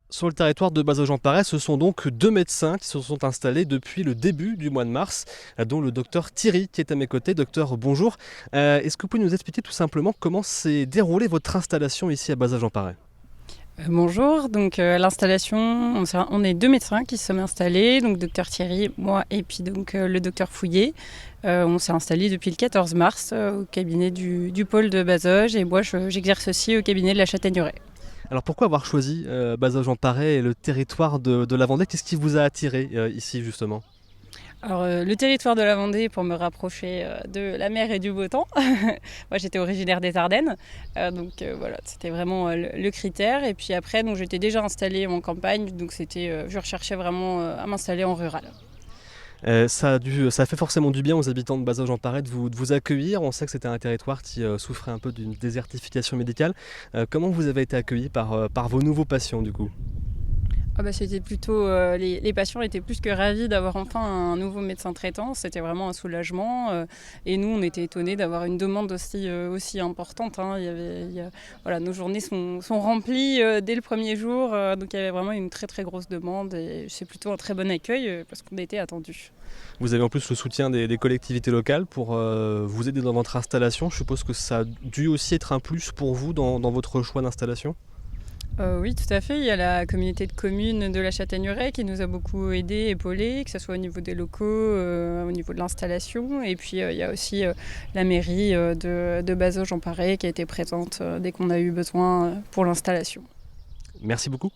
Sur le territoire de Bazoges-en-Paray, ce sont donc deux médecins qui se sont installés depuis le début du mois de mars, dont le docteur Thierry qui est à mes côtés. Docteur, bonjour. Est-ce que vous pouvez nous expliquer tout simplement comment s'est déroulée votre installation ici à Bazoges-en-Paray? Bonjour, donc l'installation, on est deux médecins qui se sont installés, donc docteur Thierry, moi et puis donc le docteur Fouillet. On s'est installés depuis le 14 mars au cabinet du pôle de Bazoges et moi j'exerce aussi au cabinet de la Châtaigneraie. Alors pourquoi avoir choisi Bazoges-en-Paray et le territoire de la Vendée? Qu'est-ce qui vous a attiré ici justement? Alors le territoire de la Vendée pour me rapprocher de la mer et du beau temps. Moi j'étais originaire des Ardennes, donc voilà, c'était vraiment le critère. Et puis après, donc j'étais déjà installée en campagne, donc je recherchais vraiment à m'installer en rural. Ça a fait forcément du bien aux habitants de Bazoges-en-Paray de vous accueillir. On sait que c'était un territoire qui souffrait un peu d'une désertification médicale. Comment vous avez été accueillis par vos nouveaux patients du coup? Ah bah c'était plutôt les patients étaient plus que ravis d'avoir enfin un nouveau médecin traitant. C'était vraiment un soulagement. Et nous, on était étonnés d'avoir une demande aussi importante, hein. Voilà, nos journées sont remplies dès le premier jour. Donc il y avait vraiment une très très grosse demande. Et c'est plutôt un très bon accueil parce qu'on était attendus. Vous avez en plus le soutien des collectivités locales pour vous aider dans votre installation. Je suppose que ça a dû aussi être un plus pour vous dans votre choix d'installation. Oui, tout à fait. Il y a la communauté de communes de la Châtaigneraie qui nous a beaucoup aidés, épaulés, que ce soit au niveau des locaux, au niveau de l'installation. Et puis il y a aussi la mairie de Bazoges-en-Paray qui a été présente dès qu'on a eu besoin pour l'installation. Merci beaucoup.